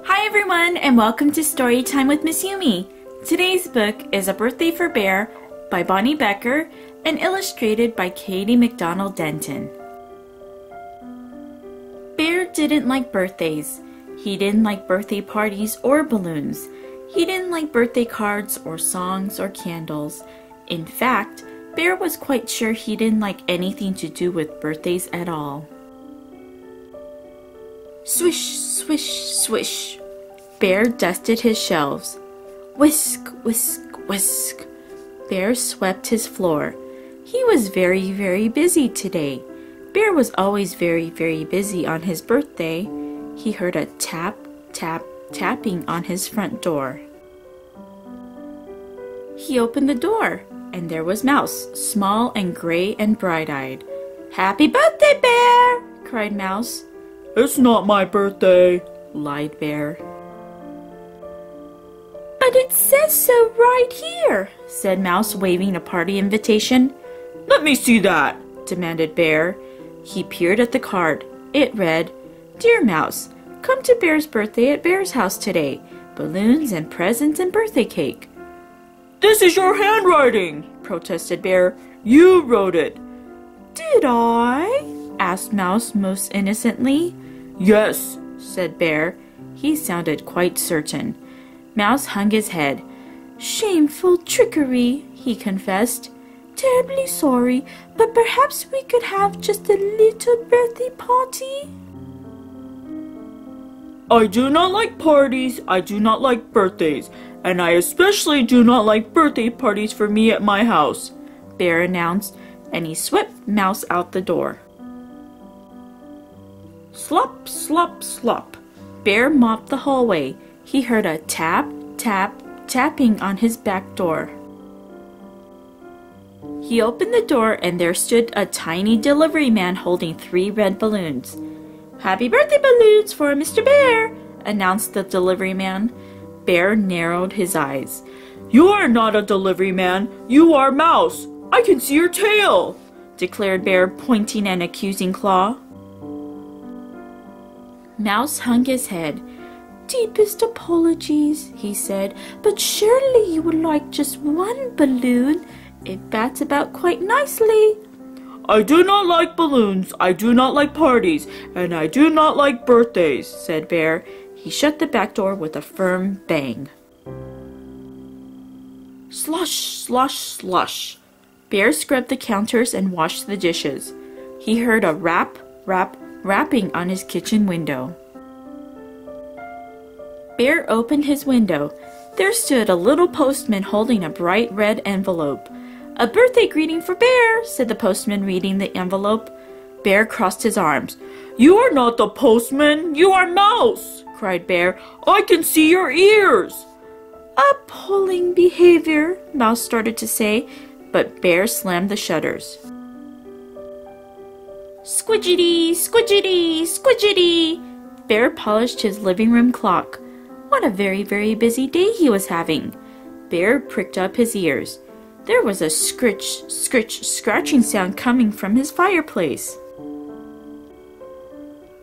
Hi everyone, and welcome to Storytime with Miss Yumi. Today's book is A Birthday for Bear by Bonny Becker and illustrated by Katie McDonald Denton. Bear didn't like birthdays. He didn't like birthday parties or balloons. He didn't like birthday cards or songs or candles. In fact, Bear was quite sure he didn't like anything to do with birthdays at all. Swish, swish, swish. Bear dusted his shelves. Whisk, whisk, whisk. Bear swept his floor. He was very, very busy today. Bear was always very, very busy on his birthday. He heard a tap, tap, tapping on his front door. He opened the door, and there was Mouse, small and gray and bright-eyed. "Happy birthday, Bear!" cried Mouse. "It's not my birthday," lied Bear. "But it says so right here," said Mouse, waving a party invitation. "Let me see that," demanded Bear. He peered at the card. It read, "Dear Mouse, come to Bear's birthday at Bear's house today. Balloons and presents and birthday cake." "This is your handwriting," protested Bear. "You wrote it." "Did I?" asked Mouse most innocently. "Yes," said Bear. He sounded quite certain. Mouse hung his head. "Shameful trickery," he confessed. "Terribly sorry, but perhaps we could have just a little birthday party?" "I do not like parties, I do not like birthdays, and I especially do not like birthday parties for me at my house," Bear announced, and he swept Mouse out the door. Slop, slop, slop. Bear mopped the hallway. He heard a tap, tap, tapping on his back door. He opened the door, and there stood a tiny delivery man holding 3 red balloons. "Happy birthday balloons for Mr. Bear," announced the delivery man. Bear narrowed his eyes. "You are not a delivery man. You are Mouse. I can see your tail," declared Bear, pointing an accusing claw. Mouse hung his head. "Deepest apologies," he said, "but surely you would like just one balloon. It bats about quite nicely." "I do not like balloons, I do not like parties, and I do not like birthdays," said Bear. He shut the back door with a firm bang. Slosh, slosh, slosh. Bear scrubbed the counters and washed the dishes. He heard a rap, rap, rapping on his kitchen window. Bear opened his window. There stood a little postman holding a bright red envelope. "A birthday greeting for Bear," said the postman, reading the envelope. Bear crossed his arms. "You are not the postman, you are Mouse," cried Bear. "I can see your ears." "Appalling behavior," Mouse started to say, but Bear slammed the shutters. Squidgety, squidgety, squidgety. Bear polished his living room clock. What a very, very busy day he was having. Bear pricked up his ears. There was a scritch, scritch, scratching sound coming from his fireplace.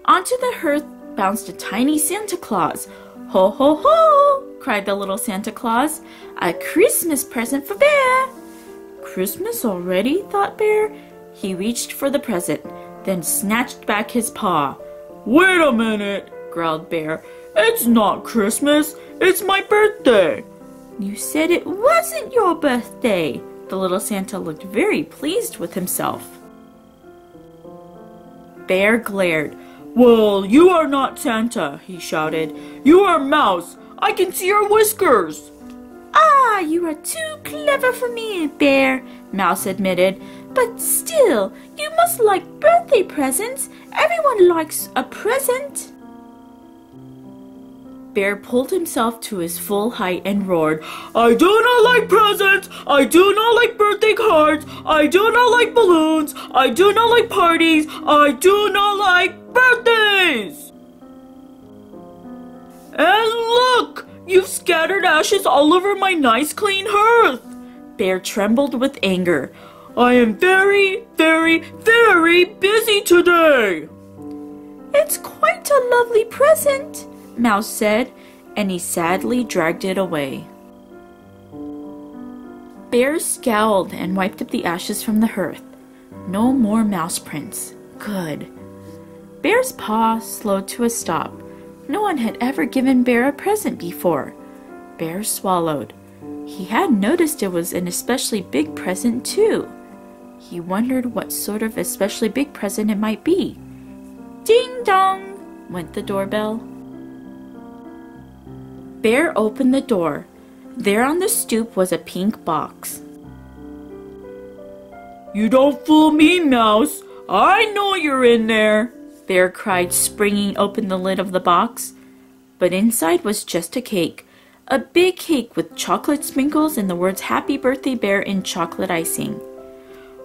Onto the hearth bounced a tiny Santa Claus. "Ho, ho, ho!" cried the little Santa Claus. "A Christmas present for Bear." "Christmas already?" thought Bear. He reached for the present, then snatched back his paw. "Wait a minute," growled Bear. "It's not Christmas, it's my birthday." "You said it wasn't your birthday." The little Santa looked very pleased with himself. Bear glared. "Well, you are not Santa," he shouted. "You are Mouse. I can see your whiskers." "Ah, you are too clever for me, Bear," Mouse admitted. "But still, you must like birthday presents. Everyone likes a present." Bear pulled himself to his full height and roared, "I do not like presents! I do not like birthday cards! I do not like balloons! I do not like parties! I do not like birthdays!" "And look! You've scattered ashes all over my nice clean hearth!" Bear trembled with anger. "I am very, very, very busy today!" "It's quite a lovely present," Mouse said, and he sadly dragged it away. Bear scowled and wiped up the ashes from the hearth. No more mouse prints. Good. Bear's paw slowed to a stop. No one had ever given Bear a present before. Bear swallowed. He had noticed it was an especially big present, too. He wondered what sort of especially big present it might be. Ding dong! Went the doorbell. Bear opened the door. There on the stoop was a pink box. You don't fool me, Mouse. I know you're in there, Bear cried, springing open the lid of the box. But inside was just a cake. A big cake with chocolate sprinkles and the words Happy Birthday Bear in chocolate icing.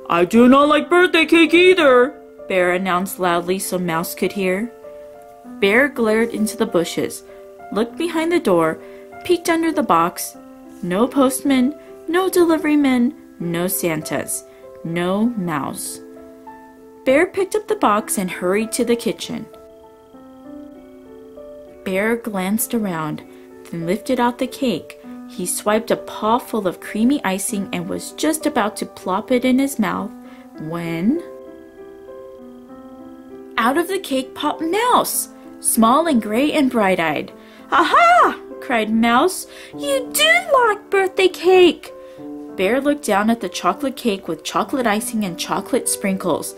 I do not like birthday cake either, Bear announced loudly so Mouse could hear. Bear glared into the bushes, looked behind the door, peeked under the box. No postman, no deliveryman, no Santas, no mouse. Bear picked up the box and hurried to the kitchen. Bear glanced around, then lifted out the cake. He swiped a paw full of creamy icing and was just about to plop it in his mouth when... Out of the cake popped Mouse, small and gray and bright-eyed. "Aha!" cried Mouse. "You do like birthday cake!" Bear looked down at the chocolate cake with chocolate icing and chocolate sprinkles.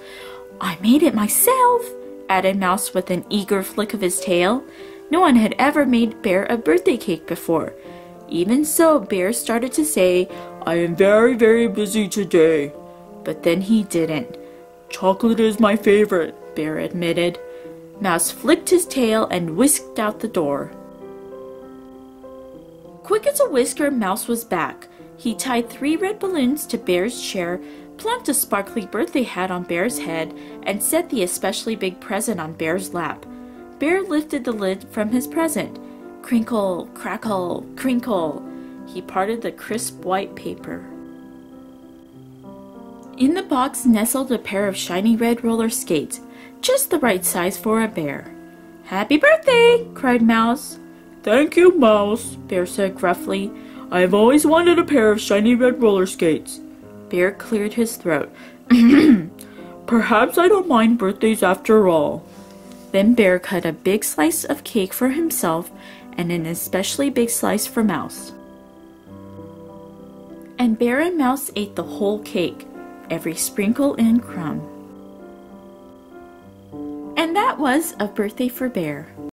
"I made it myself," added Mouse with an eager flick of his tail. No one had ever made Bear a birthday cake before. Even so, Bear started to say, I am very, very busy today. But then he didn't. Chocolate is my favorite, Bear admitted. Mouse flicked his tail and whisked out the door. Quick as a whisker, Mouse was back. He tied 3 red balloons to Bear's chair, plumped a sparkly birthday hat on Bear's head, and set the especially big present on Bear's lap. Bear lifted the lid from his present. Crinkle, crackle, crinkle. He parted the crisp white paper. In the box nestled a pair of shiny red roller skates, just the right size for a bear. "Happy birthday!" cried Mouse. Thank you, Mouse, Bear said gruffly. I've always wanted a pair of shiny red roller skates. Bear cleared his throat. Perhaps I don't mind birthdays after all. Then Bear cut a big slice of cake for himself and an especially big slice for Mouse. And Bear and Mouse ate the whole cake, every sprinkle and crumb. And that was A Birthday for Bear.